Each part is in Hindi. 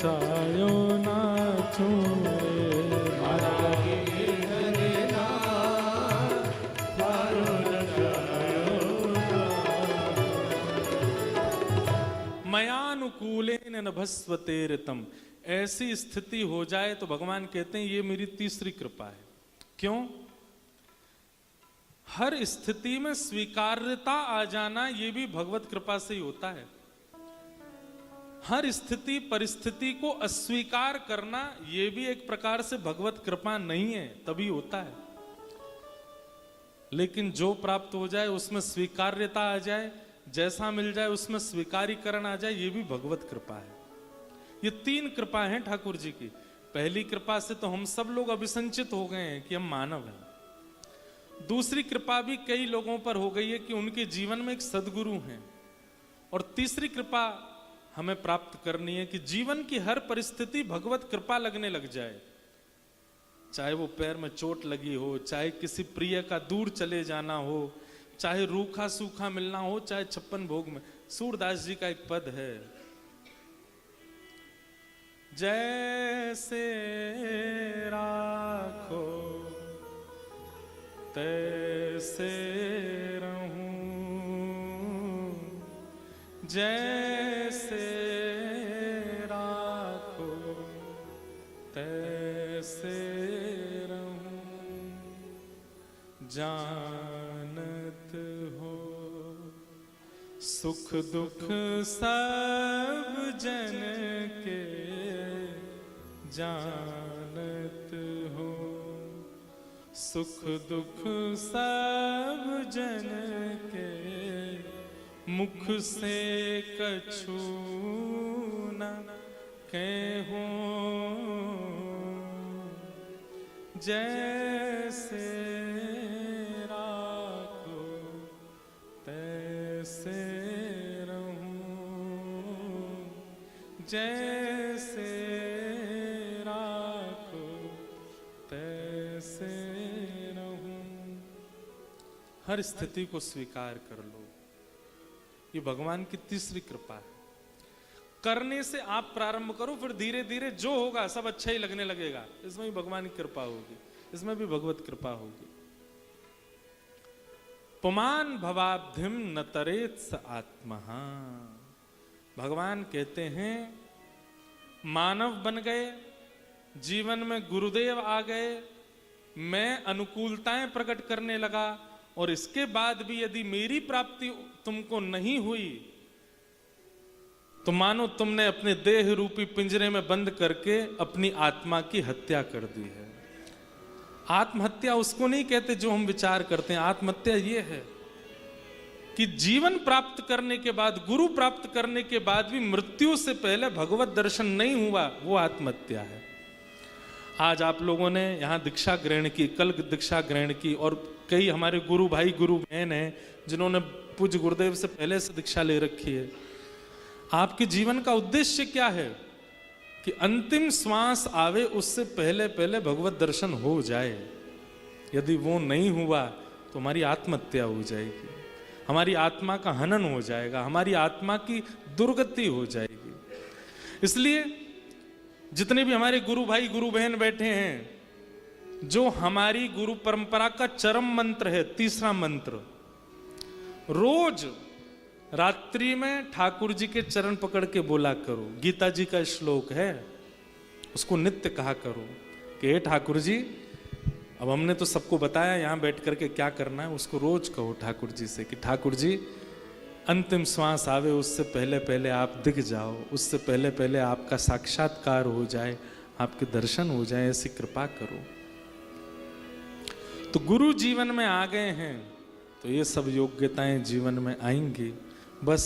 રચાયો નાથું રે મારા मयानुकूलेन नभस्वते ऋतम। ऐसी स्थिति हो जाए तो भगवान कहते हैं ये मेरी तीसरी कृपा है। क्यों? हर स्थिति में स्वीकार्यता आ जाना ये भी भगवत कृपा से ही होता है। हर स्थिति परिस्थिति को अस्वीकार करना ये भी एक प्रकार से भगवत कृपा नहीं है, तभी होता है। लेकिन जो प्राप्त हो जाए उसमें स्वीकार्यता आ जाए, जैसा मिल जाए उसमें स्वीकारीकरण आ जाए, ये भी भगवत कृपा है। ये तीन कृपा हैं ठाकुर जी की। पहली कृपा से तो हम सब लोग अभिसंचित हो गए हैं कि हम मानव हैं। दूसरी कृपा भी कई लोगों पर हो गई है कि उनके जीवन में एक सद्गुरु हैं। और तीसरी कृपा हमें प्राप्त करनी है कि जीवन की हर परिस्थिति भगवत कृपा लगने लग जाए। चाहे वो पैर में चोट लगी हो, चाहे किसी प्रिय का दूर चले जाना हो, चाहे रूखा सूखा मिलना हो, चाहे 56 भोग में। सूरदास जी का एक पद है, जैसे राखो तैसे रहूं, जैसे राखो तैसे रहूं, जानत हो सुख दुख सब जन के, जानत हो सुख दुख सब जन के, मुख से कछु न कहूं, जैसे राखो तैसे रहूं, जैसे राखो तैसे रहूं। हर स्थिति को स्वीकार कर लो, ये भगवान की तीसरी कृपा है। करने से आप प्रारंभ करो, फिर धीरे धीरे जो होगा सब अच्छा ही लगने लगेगा। इसमें भी भगवान की कृपा होगी, इसमें भी भगवत कृपा होगी। पुमान भवाब्धिम न तरेत स आत्महा। भगवान कहते हैं मानव बन गए, जीवन में गुरुदेव आ गए, मैं अनुकूलताएं प्रकट करने लगा, और इसके बाद भी यदि मेरी प्राप्ति तुमको नहीं हुई तो मानो तुमने अपने देह रूपी पिंजरे में बंद करके अपनी आत्मा की हत्या कर दी है। आत्महत्या उसको नहीं कहते जो हम विचार करते हैं। आत्महत्या ये है कि जीवन प्राप्त करने के बाद, गुरु प्राप्त करने के बाद भी मृत्यु से पहले भगवत दर्शन नहीं हुआ, वो आत्महत्या है। आज आप लोगों ने यहाँ दीक्षा ग्रहण की, कल दीक्षा ग्रहण की, और कई हमारे गुरु भाई गुरु बहन हैं जिन्होंने पूज्य गुरुदेव से पहले से दीक्षा ले रखी है। आपके जीवन का उद्देश्य क्या है कि अंतिम श्वास आवे उससे पहले पहले भगवत दर्शन हो जाए। यदि वो नहीं हुआ तो हमारी आत्महत्या हो जाएगी, हमारी आत्मा का हनन हो जाएगा, हमारी आत्मा की दुर्गति हो जाएगी। इसलिए जितने भी हमारे गुरु भाई गुरु बहन बैठे हैं, जो हमारी गुरु परंपरा का चरम मंत्र है, तीसरा मंत्र, रोज रात्रि में ठाकुर जी के चरण पकड़ के बोला करो। गीता जी का श्लोक है, उसको नित्य कहा करो कि हे ठाकुर जी, अब हमने तो सबको बताया यहाँ बैठ करके क्या करना है, उसको रोज कहो ठाकुर जी से कि ठाकुर जी अंतिम श्वास आवे उससे पहले पहले आप दिख जाओ, उससे पहले पहले आपका साक्षात्कार हो जाए, आपके दर्शन हो जाए, ऐसी कृपा करो। तो गुरु जीवन में आ गए हैं तो ये सब योग्यताएं जीवन में आएंगी। बस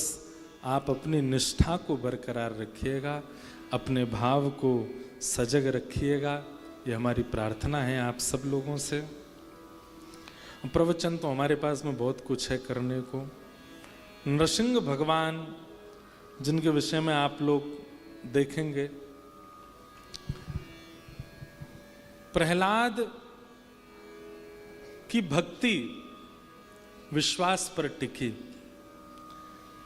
आप अपनी निष्ठा को बरकरार रखिएगा, अपने भाव को सजग रखिएगा, ये हमारी प्रार्थना है आप सब लोगों से। प्रवचन तो हमारे पास में बहुत कुछ है करने को। नृसिंह भगवान जिनके विषय में आप लोग देखेंगे, प्रहलाद की भक्ति विश्वास पर टिकी।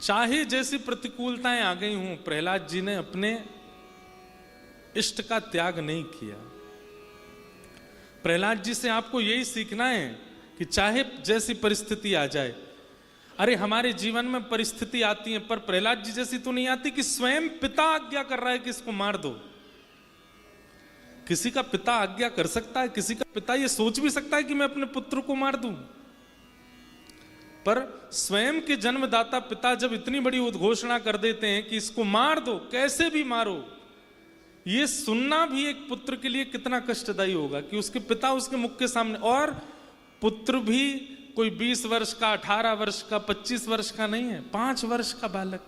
चाहे जैसी प्रतिकूलताएं आ गई हूं, प्रहलाद जी ने अपने इष्ट का त्याग नहीं किया। प्रहलाद जी से आपको यही सीखना है कि चाहे जैसी परिस्थिति आ जाए, अरे हमारे जीवन में परिस्थिति आती है, पर प्रहलाद जी जैसी तो नहीं आती कि स्वयं पिता आज्ञा कर रहा है कि इसको मार दो। किसी का पिता आज्ञा कर सकता है, किसी का पिता ये सोच भी सकता है कि मैं अपने पुत्र को मार दूं, पर स्वयं के जन्मदाता पिता जब इतनी बड़ी उद्घोषणा कर देते हैं कि इसको मार दो, कैसे भी मारो, ये सुनना भी एक पुत्र के लिए कितना कष्टदायी होगा कि उसके पिता उसके मुख के सामने, और पुत्र भी कोई 20 वर्ष का, 18 वर्ष का, 25 वर्ष का नहीं है, 5 वर्ष का बालक।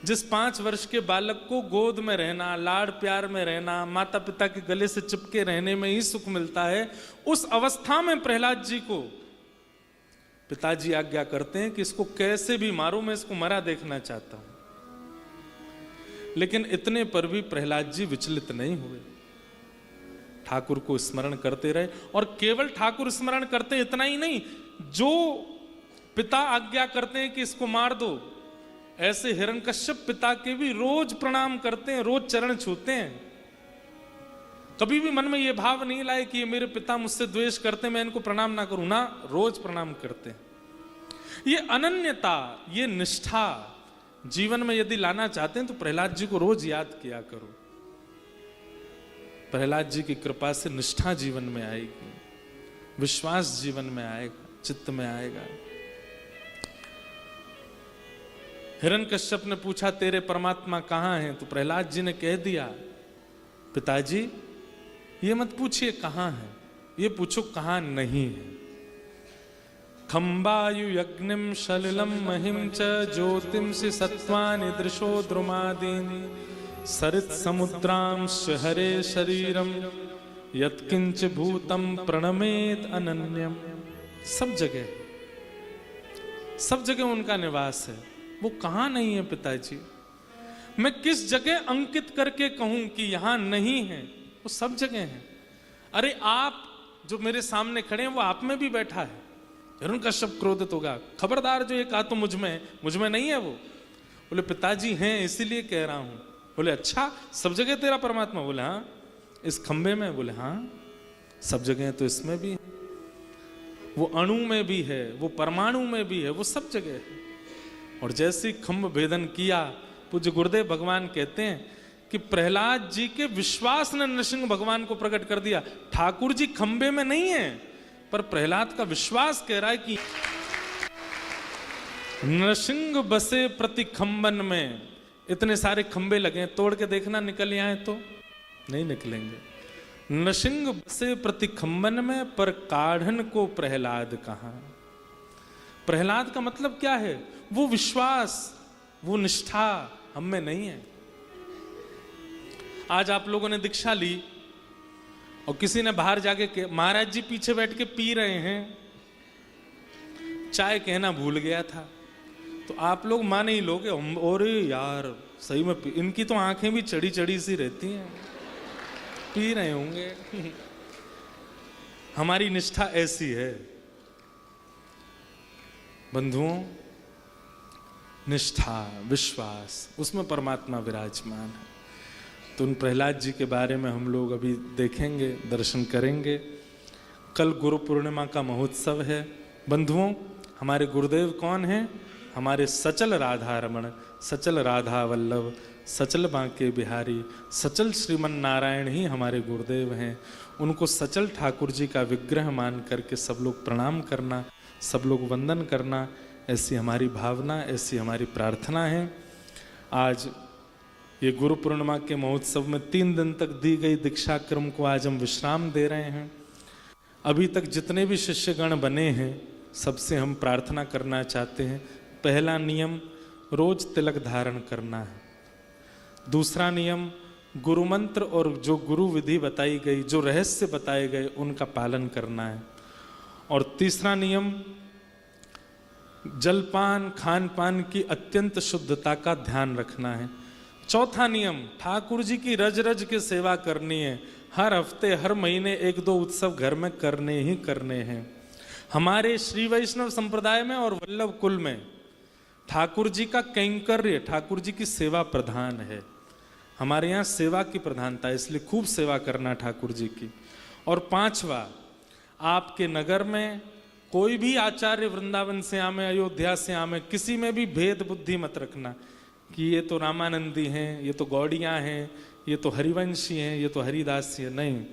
जिस 5 वर्ष के बालक को गोद में रहना, लाड़ प्यार में रहना, माता पिता के गले से चिपके रहने में ही सुख मिलता है, उस अवस्था में प्रहलाद जी को पिताजी आज्ञा करते हैं कि इसको कैसे भी मारो, मैं इसको मरा देखना चाहता हूं। लेकिन इतने पर भी प्रहलाद जी विचलित नहीं हुए, ठाकुर को स्मरण करते रहे। और केवल ठाकुर स्मरण करते इतना ही नहीं, जो पिता आज्ञा करते हैं कि इसको मार दो, ऐसे हिरण्यकश्यप पिता के भी रोज प्रणाम करते हैं, रोज चरण छूते हैं। कभी भी मन में यह भाव नहीं लाए कि ये मेरे पिता मुझसे द्वेष करते, मैं इनको प्रणाम ना करूं, ना, रोज प्रणाम करते हैं। ये अनन्यता, ये निष्ठा जीवन में यदि लाना चाहते हैं तो प्रहलाद जी को रोज याद किया करो। प्रहलाद जी की कृपा से निष्ठा जीवन में आएगी, विश्वास जीवन में आएगा, चित्त में आएगा। हिरण्यकश्यप ने पूछा तेरे परमात्मा कहां हैं? तो प्रहलाद जी ने कह दिया, पिताजी ये मत पूछिए कहां है, ये पूछो कहां नहीं है। खंबायु यज्ञम सलिलम महिम च ज्योतिंसि सत्वानि दृशो द्रुमादीनि सरित समुद्रांश हरे शरीरम यत्किंच भूतम प्रणमेत अनन्यम। सब जगह उनका निवास है, वो कहां नहीं है पिताजी? मैं किस जगह अंकित करके कहूं कि यहां नहीं है? वो सब जगह है। अरे आप जो मेरे सामने खड़े हैं वो आप में भी बैठा है। हिरण्यकश्यप क्रोधित होगा, खबरदार जो ये कहा तो मुझ में नहीं है वो। बोले पिताजी हैं इसीलिए कह रहा हूं। बोले अच्छा, सब जगह तेरा परमात्मा? बोले हाँ। इस खंबे में? बोले हाँ। सब जगह तो इसमें भी है, वो अणु में भी है, वो परमाणु में भी है, वो सब जगह है। और जैसे खंभ भेदन किया, पूज्य गुरुदेव भगवान कहते हैं कि प्रहलाद जी के विश्वास ने नृसिंह भगवान को प्रकट कर दिया। ठाकुर जी खंबे में नहीं है, पर प्रहलाद का विश्वास कह रहा है कि नृसिंह बसे प्रति खंबन में। इतने सारे खंबे लगे, तोड़ के देखना निकल आए तो नहीं निकलेंगे। नृसिंह बसे प्रति खंबन में, पर काढ़न को प्रहलाद कहां? प्रहलाद का मतलब क्या है? वो विश्वास, वो निष्ठा हम में नहीं है। आज आप लोगों ने दीक्षा ली और किसी ने बाहर जाके महाराज जी पीछे बैठ के पी रहे हैं, चाय कहना भूल गया था, तो आप लोग मान ही लोगे और यार सही में इनकी तो आंखें भी चढ़ी चढ़ी सी रहती हैं, पी रहे होंगे। हमारी निष्ठा ऐसी है बंधुओं, निष्ठा, विश्वास, उसमें परमात्मा विराजमान है। तो उन प्रहलाद जी के बारे में हम लोग अभी देखेंगे, दर्शन करेंगे। कल गुरु पूर्णिमा का महोत्सव है। बंधुओं, हमारे गुरुदेव कौन हैं? हमारे सचल राधा रमण, सचल राधा वल्लभ, सचल बांके बिहारी, सचल श्रीमन नारायण ही हमारे गुरुदेव हैं। उनको सचल ठाकुर जी का विग्रह मान करके सब लोग प्रणाम करना, सब लोग वंदन करना, ऐसी हमारी भावना, ऐसी हमारी प्रार्थना है। आज ये गुरु पूर्णिमा के महोत्सव में 3 दिन तक दी गई दीक्षा क्रम को आज हम विश्राम दे रहे हैं। अभी तक जितने भी शिष्यगण बने हैं सबसे हम प्रार्थना करना चाहते हैं। पहला नियम, रोज तिलक धारण करना है। दूसरा नियम, गुरु मंत्र और जो गुरु विधि बताई गई, जो रहस्य बताए गए, उनका पालन करना है। और तीसरा नियम, जलपान खान पान की अत्यंत शुद्धता का ध्यान रखना है। चौथा नियम, ठाकुर जी की रज रज के सेवा करनी है। हर हफ्ते, हर महीने 1-2 उत्सव घर में करने ही करने हैं। हमारे श्री वैष्णव संप्रदाय में और वल्लभ कुल में ठाकुर जी का कैंकर्य, ठाकुर जी की सेवा प्रधान है। हमारे यहाँ सेवा की प्रधानता है, इसलिए खूब सेवा करना ठाकुर जी की। और पांचवा, आपके नगर में कोई भी आचार्य वृंदावन से आमे, अयोध्या से आमे, किसी में भी भेद बुद्धि मत रखना कि ये तो रामानंदी हैं, ये तो गौड़ियाँ हैं, ये तो हरिवंशी हैं, ये तो हरिदासी है। नहीं,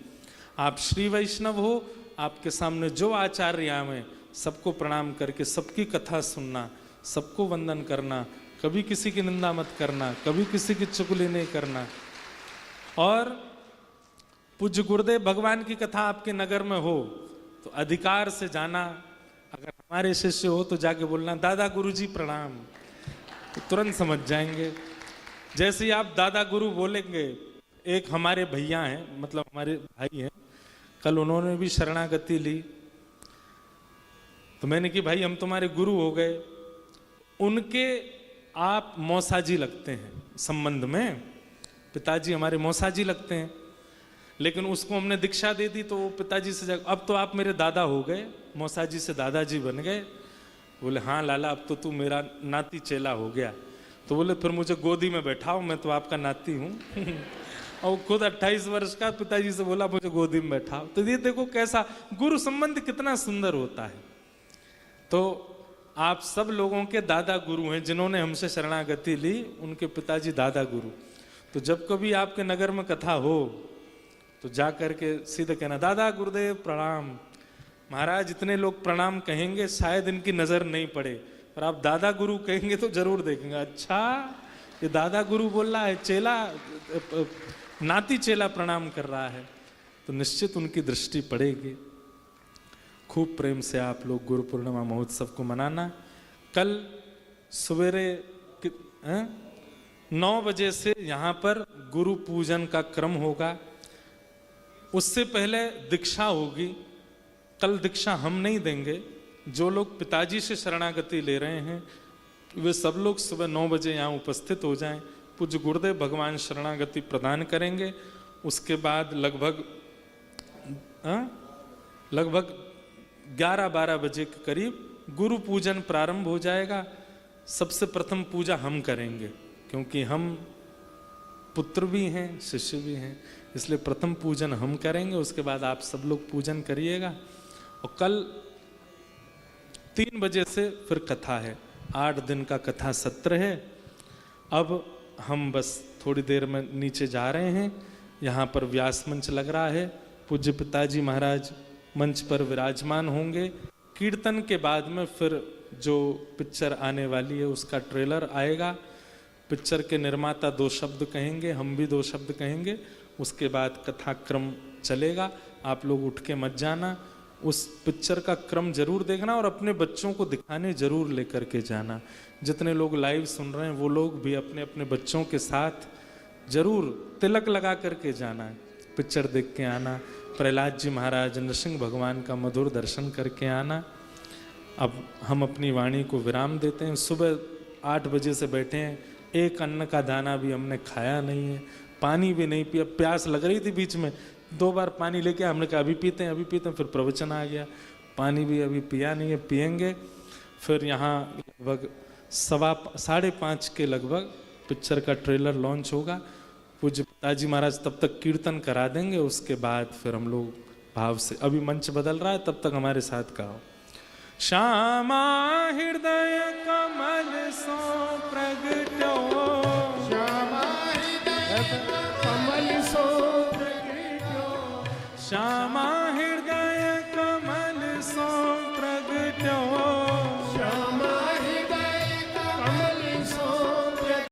आप श्री वैष्णव हो, आपके सामने जो आचार्य आवे सबको प्रणाम करके सबकी कथा सुनना, सबको वंदन करना, कभी किसी की निंदा मत करना, कभी किसी की चुगली नहीं करना। और पूज्य गुरुदेव भगवान की कथा आपके नगर में हो तो अधिकार से जाना, अगर हमारे शिष्य हो तो जाके बोलना दादा गुरुजी प्रणाम, तो तुरंत समझ जाएंगे। जैसे ही आप दादा गुरु बोलेंगे, एक हमारे भैया हैं, मतलब हमारे भाई हैं, कल उन्होंने भी शरणागति ली, तो मैंने कि भाई हम तुम्हारे गुरु हो गए। उनके आप मौसाजी लगते हैं संबंध में, पिताजी हमारे मौसाजी लगते हैं, लेकिन उसको हमने दीक्षा दे दी तो वो पिताजी से अब तो आप मेरे दादा हो गए, मौसाजी से दादाजी बन गए। बोले हाँ लाला, अब तो तू मेरा नाती चेला हो गया। तो बोले फिर मुझे गोदी में बैठाओ, मैं तो आपका नाती हूँ। और खुद 28 वर्ष का, पिताजी से बोला मुझे गोदी में बैठाओ। तो ये देखो कैसा गुरु संबंध कितना सुंदर होता है। तो आप सब लोगों के दादा गुरु हैं, जिन्होंने हमसे शरणागति ली उनके पिताजी दादा गुरु। तो जब कभी आपके नगर में कथा हो तो जा करके सीधे कहना दादा गुरुदेव प्रणाम। महाराज इतने लोग प्रणाम कहेंगे शायद इनकी नजर नहीं पड़े, पर आप दादा गुरु कहेंगे तो जरूर देखेंगे, अच्छा ये दादा गुरु बोल रहा है, चेला नाती चेला प्रणाम कर रहा है, तो निश्चित उनकी दृष्टि पड़ेगी। खूब प्रेम से आप लोग गुरु पूर्णिमा महोत्सव को मनाना। कल सवेरे 9 बजे से यहाँ पर गुरु पूजन का क्रम होगा। उससे पहले दीक्षा होगी। कल दीक्षा हम नहीं देंगे, जो लोग पिताजी से शरणागति ले रहे हैं वे सब लोग सुबह 9 बजे यहाँ उपस्थित हो जाएं। पूज्य गुरुदेव भगवान शरणागति प्रदान करेंगे। उसके बाद लगभग 11-12 बजे के करीब गुरु पूजन प्रारंभ हो जाएगा। सबसे प्रथम पूजा हम करेंगे, क्योंकि हम पुत्र भी हैं शिष्य भी हैं, इसलिए प्रथम पूजन हम करेंगे। उसके बाद आप सब लोग पूजन करिएगा। और कल 3 बजे से फिर कथा है, 8 दिन का कथा सत्र है। अब हम बस थोड़ी देर में नीचे जा रहे हैं, यहाँ पर व्यास मंच लग रहा है, पूज्य पिताजी महाराज मंच पर विराजमान होंगे। कीर्तन के बाद में फिर जो पिक्चर आने वाली है उसका ट्रेलर आएगा। पिक्चर के निर्माता 2 शब्द कहेंगे, हम भी 2 शब्द कहेंगे। उसके बाद कथाक्रम चलेगा। आप लोग उठ के मत जाना, उस पिक्चर का क्रम जरूर देखना और अपने बच्चों को दिखाने जरूर लेकर के जाना। जितने लोग लाइव सुन रहे हैं वो लोग भी अपने अपने बच्चों के साथ जरूर तिलक लगा करके जाना, पिक्चर देख के आना। प्रहलाद जी महाराज, नृसिंह भगवान का मधुर दर्शन करके आना। अब हम अपनी वाणी को विराम देते हैं। सुबह 8 बजे से बैठे हैं, एक अन्न का दाना भी हमने खाया नहीं है, पानी भी नहीं पिया। प्यास लग रही थी बीच में, 2 बार पानी लेके हमने कहा अभी पीते हैं अभी पीते हैं, फिर प्रवचन आ गया, पानी भी अभी पिया नहीं है, पियेंगे। फिर यहाँ लगभग 5:15 के लगभग पिक्चर का ट्रेलर लॉन्च होगा। पूज्य पिताजी महाराज तब तक कीर्तन करा देंगे। उसके बाद फिर हम लोग भाव से, अभी मंच बदल रहा है, तब तक हमारे साथ कहो। श्यामा हृदय कमल सो प्रगटो, श्यामा हृदय कमल सो प्रगटो, श्यामा